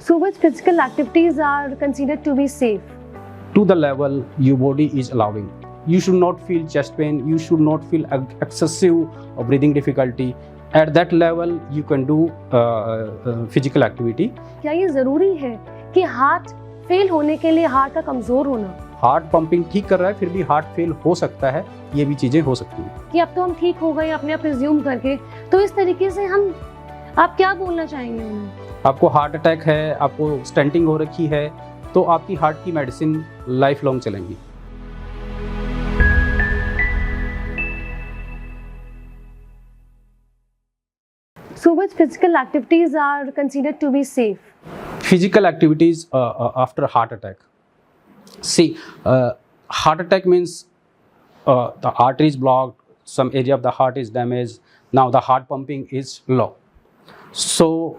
So which physical activities are considered to be safe? To the level your body is allowing. You should not feel chest pain, you should not feel excessive breathing difficulty. At that level you can do physical activity. क्या ये जरूरी है कि heart fail होने के लिए heart का कमजोर होना, हार्ट पंपिंग ठीक कर रहा है फिर भी हार्ट फेल हो सकता है, ये भी चीजें हो सकती हैं। कि अब तो हम ठीक हो गए अपने आप रिज्यूम करके, तो इस तरीके से हम, आप क्या बोलना चाहेंगे उन्हें? आपको हार्ट अटैक है, आपको स्टेंटिंग हो रखी है, तो आपकी हार्ट की मेडिसिन लाइफ लॉन्ग चलेंगी। So which physical activities are considered to be safe? Physical activities after heart attack. See, heart attack means the artery is blocked, some area of the heart is damaged, now the heart pumping is low. So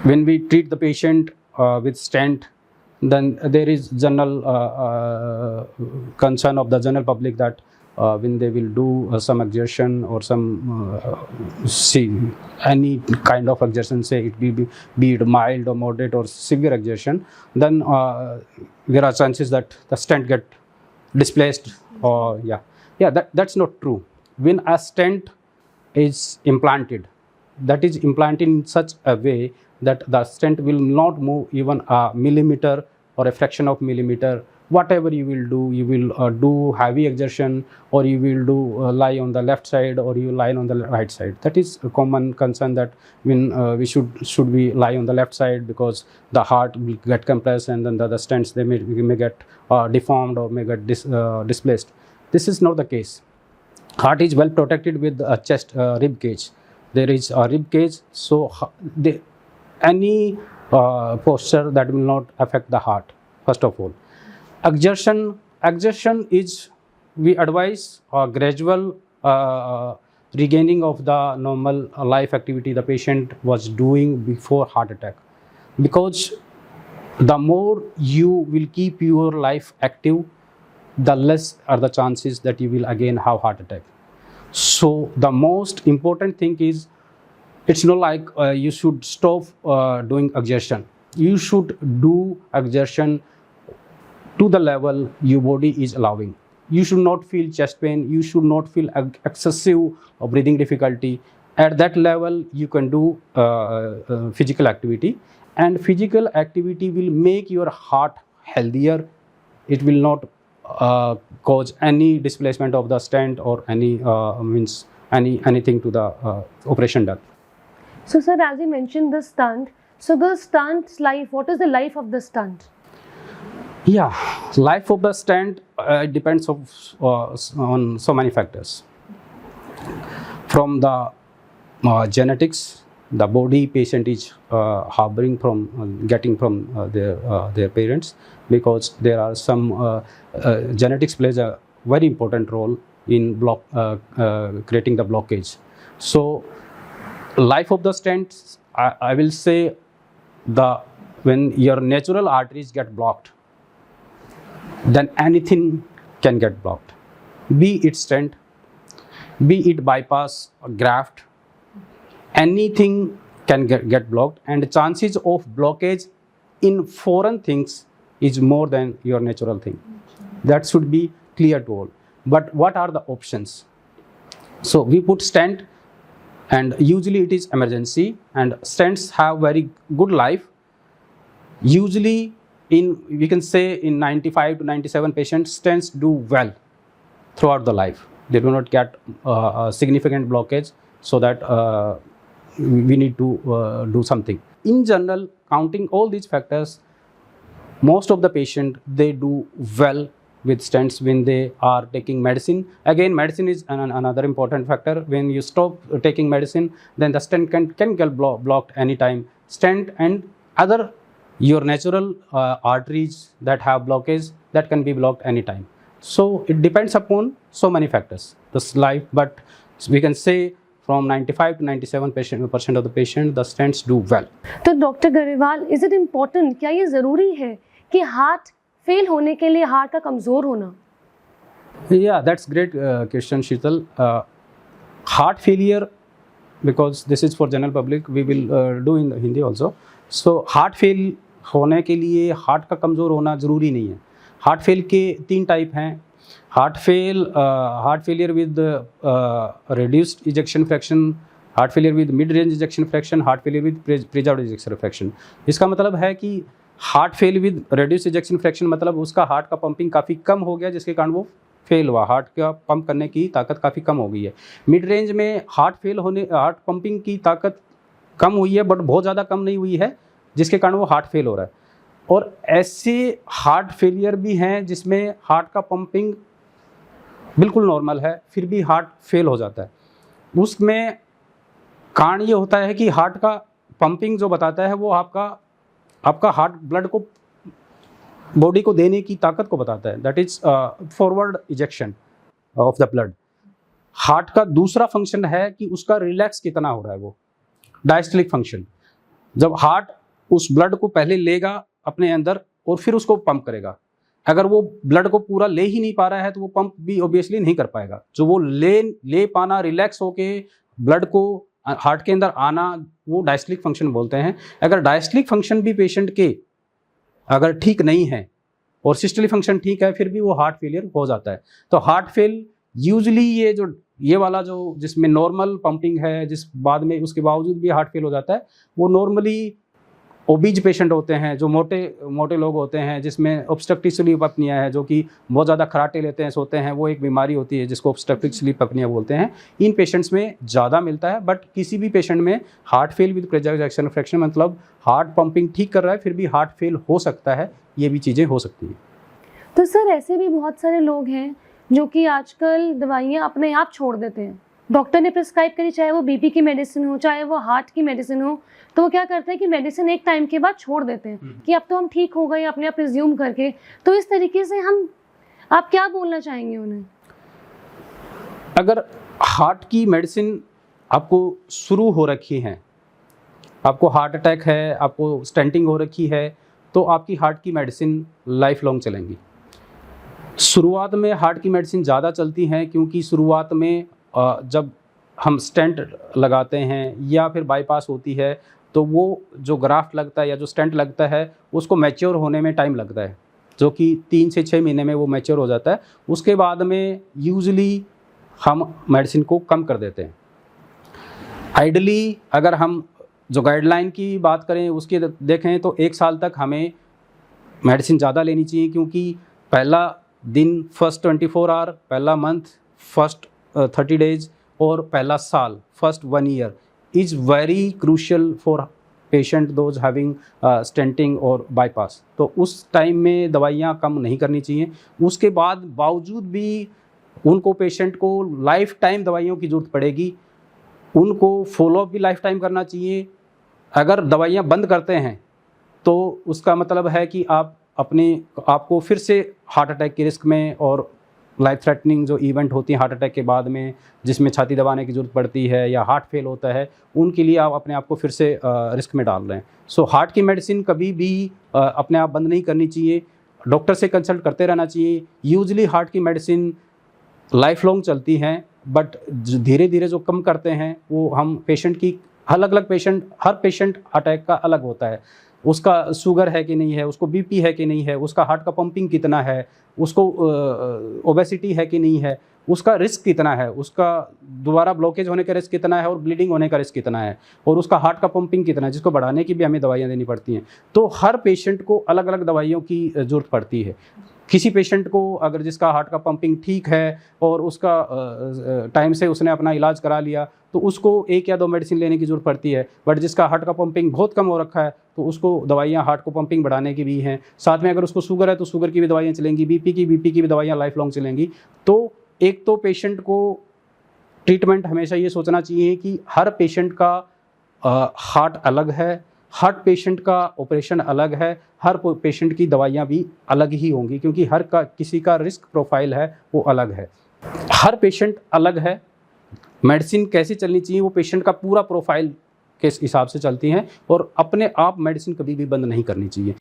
when we treat the patient with stent, then there is general concern of the general public that when they will do some exertion or some any kind of exertion, say it be it mild or moderate or severe exertion, then there are chances that the stent get displaced, or that's not true. When a stent is implanted, that is implanted in such a way that the stent will not move even a millimeter or a fraction of millimeter. Whatever you will do heavy exertion, or you will do lie on the left side, or you lie on the right side. That is a common concern, that when we should we lie on the left side because the heart will get compressed, and then the stents they may get deformed or may get displaced. This is not the case. Heart is well protected with a chest rib cage. There is a rib cage, so any posture that will not affect the heart. First of all, exertion is, we advise a gradual regaining of the normal life activity the patient was doing before heart attack, because the more you will keep your life active, the less are the chances that you will again have heart attack. So the most important thing is, it's not like you should stop doing exertion. You should do exertion to the level your body is allowing. You should not feel chest pain, you should not feel excessive breathing difficulty. At that level you can do physical activity, and physical activity will make your heart healthier. It will not cause any displacement of the stent or any anything to the operation done. So sir, as you mentioned the stunt, so the stunt's life, what is the life of the stunt? Yeah, life of the stent depends on so many factors. From the genetics, the body patient is harboring from getting from their parents, because there are some genetics plays a very important role in creating the blockage. So life of the stent, I will say, when your natural arteries get blocked, then anything can get blocked, be it stent, be it bypass or graft, anything can get blocked, and the chances of blockage in foreign things is more than your natural thing. That should be clear to all. But what are the options? So we put stent, and usually it is emergency, and stents have very good life. Usually we can say in 95 to 97 patients, stents do well throughout the life. They do not get a significant blockage, so that we need to do something. In general, counting all these factors, most of the patient, they do well with stents when they are taking medicine. Again, medicine is another important factor. When you stop taking medicine, then the stent can get blocked anytime. Stent and other your natural arteries that have blockage, that can be blocked anytime. So it depends upon so many factors, this life, but we can say from 95 to 97% of the patient, the stents do well. तो doctor Grewal, is it important, क्या ये ज़रूरी है कि heart fail होने के लिए heart का कमज़ोर होना? Yeah, that's great question, Sheetal. Heart failure, because this is for general public, we will do in Hindi also. So heart होने के लिए हार्ट का कमज़ोर होना ज़रूरी नहीं है। हार्ट फेल के 3 टाइप हैं। Heart failure with reduced ejection fraction, heart failure with mid range ejection fraction, heart failure with preserved ejection fraction. इसका मतलब है कि heart fail with reduced ejection fraction मतलब उसका हार्ट का पंपिंग काफ़ी कम हो गया, जिसके कारण वो फेल हुआ, हार्ट का पंप करने की ताकत काफ़ी कम हो गई है। मिड रेंज में हार्ट पंपिंग की ताकत कम हुई है बट बहुत ज़्यादा कम नहीं हुई है, जिसके कारण वो हार्ट फेल हो रहा है। और ऐसे हार्ट फेलियर भी हैं जिसमें हार्ट का पंपिंग बिल्कुल नॉर्मल है फिर भी हार्ट फेल हो जाता है। उसमें कारण ये होता है कि हार्ट का पंपिंग जो बताता है वो आपका हार्ट ब्लड को बॉडी को देने की ताकत को बताता है, that is forward ejection of the blood. Heart का दूसरा फंक्शन है कि उसका रिलैक्स कितना हो रहा है, वो डायस्टोलिक फंक्शन। जब हार्ट उस ब्लड को पहले लेगा अपने अंदर और फिर उसको पंप करेगा, अगर वो ब्लड को पूरा ले ही नहीं पा रहा है तो वो पंप भी ऑब्वियसली नहीं कर पाएगा। जो वो ले पाना, रिलैक्स होके ब्लड को हार्ट के अंदर आना, वो डायस्टोलिक फंक्शन बोलते हैं। अगर डायस्टोलिक फंक्शन भी पेशेंट के अगर ठीक नहीं है और सिस्टोलिक फंक्शन ठीक है फिर भी वो हार्ट फेलियर हो जाता है। तो हार्ट फेल यूजली ये वाला जो जिसमें नॉर्मल पंपिंग है, जिस बाद में उसके बावजूद भी हार्ट फेल हो जाता है, वो नॉर्मली ओबीज पेशेंट होते हैं, जो मोटे लोग होते हैं, जिसमें ऑब्स्ट्रक्टिव स्लीप अपनिया है, जो कि बहुत ज़्यादा खराटे लेते हैं, सोते हैं, वो एक बीमारी होती है जिसको ऑब्स्ट्रक्टिव स्लीप अपनिया बोलते हैं। इन पेशेंट्स में ज़्यादा मिलता है, बट किसी भी पेशेंट में heart fail with preserved ejection fraction मतलब हार्ट पंपिंग ठीक कर रहा है फिर भी हार्ट फेल हो सकता है, ये भी चीज़ें हो सकती हैं। तो सर ऐसे भी बहुत सारे लोग हैं जो कि आजकल दवाइयाँ अपने आप छोड़ देते हैं, डॉक्टर ने प्रिस्क्राइब करी, चाहे वो बीपी की मेडिसिन हो चाहे वो हार्ट की मेडिसिन हो, तो वो क्या करते हैं कि मेडिसिन एक टाइम के बाद छोड़ देते हैं कि अब तो हम ठीक हो गए अपने आप रिज्यूम करके। तो इस तरीके से आप क्या बोलना चाहेंगे उन्हें? अगर हार्ट की मेडिसिन आपको शुरू हो रखी है, आपको हार्ट अटैक है, आपको स्टेंटिंग हो रखी है, तो आपकी हार्ट की मेडिसिन लाइफ लॉन्ग चलेंगी। शुरुआत में हार्ट की मेडिसिन ज़्यादा चलती हैं क्योंकि शुरुआत में जब हम स्टेंट लगाते हैं या फिर बाईपास होती है तो वो जो ग्राफ्ट लगता है या जो स्टेंट लगता है उसको मैच्योर होने में टाइम लगता है, जो कि 3 से 6 महीने में वो मैच्योर हो जाता है। उसके बाद में यूजुअली हम मेडिसिन को कम कर देते हैं। आइडली अगर हम जो गाइडलाइन की बात करें उसकी देखें तो 1 साल तक हमें मेडिसिन ज़्यादा लेनी चाहिए, क्योंकि पहला दिन फर्स्ट 24 आवर, पहला मंथ फर्स्ट 30 डेज और पहला साल first 1 year is very crucial for patient those having stenting और बाईपास। तो उस टाइम में दवाइयाँ कम नहीं करनी चाहिए। उसके बाद बावजूद भी उनको पेशेंट को लाइफ टाइम दवाइयों की ज़रूरत पड़ेगी, उनको फॉलोअप भी लाइफ टाइम करना चाहिए। अगर दवाइयाँ बंद करते हैं तो उसका मतलब है कि आपको फिर से हार्ट अटैक के रिस्क में और लाइफ थ्रेटनिंग जो इवेंट होती है हार्ट अटैक के बाद में, जिसमें छाती दबाने की ज़रूरत पड़ती है या हार्ट फेल होता है, उनके लिए आप अपने आप को फिर से रिस्क में डाल रहे हैं। सो हार्ट की मेडिसिन कभी भी अपने आप बंद नहीं करनी चाहिए, डॉक्टर से कंसल्ट करते रहना चाहिए। यूजली हार्ट की मेडिसिन लाइफ लॉन्ग चलती हैं, बट धीरे धीरे जो कम करते हैं वो हम पेशेंट की अलग अलग हर पेशेंट अटैक का अलग होता है। उसका शुगर है कि नहीं है, उसको बीपी है कि नहीं है, उसका हार्ट का पंपिंग कितना है, उसको ओबेसिटी है कि नहीं है, उसका रिस्क कितना है, उसका दोबारा ब्लॉकेज होने का रिस्क कितना है और ब्लीडिंग होने का रिस्क कितना है, और उसका हार्ट का पंपिंग कितना है, जिसको बढ़ाने की भी हमें दवाइयाँ देनी पड़ती हैं। तो हर पेशेंट को अलग अलग दवाइयों की ज़रूरत पड़ती है। किसी पेशेंट को अगर जिसका हार्ट का पंपिंग ठीक है और उसका टाइम से उसने अपना इलाज करा लिया तो उसको 1 या 2 मेडिसिन लेने की ज़रूरत पड़ती है, बट जिसका हार्ट का पंपिंग बहुत कम हो रखा है तो उसको दवाइयाँ हार्ट को पंपिंग बढ़ाने की भी हैं। साथ में अगर उसको शुगर है तो शुगर की भी दवाइयाँ चलेंगी, बीपी की भी दवाइयाँ लाइफ लॉन्ग चलेंगी। तो एक तो पेशेंट को ट्रीटमेंट हमेशा ये सोचना चाहिए कि हर पेशेंट का हार्ट अलग है, हर पेशेंट का ऑपरेशन अलग है, हर पेशेंट की दवाइयाँ भी अलग ही होंगी, क्योंकि किसी का रिस्क प्रोफाइल है वो अलग है, हर पेशेंट अलग है। मेडिसिन कैसी चलनी चाहिए वो पेशेंट का पूरा प्रोफाइल के हिसाब से चलती हैं, और अपने आप मेडिसिन कभी भी बंद नहीं करनी चाहिए।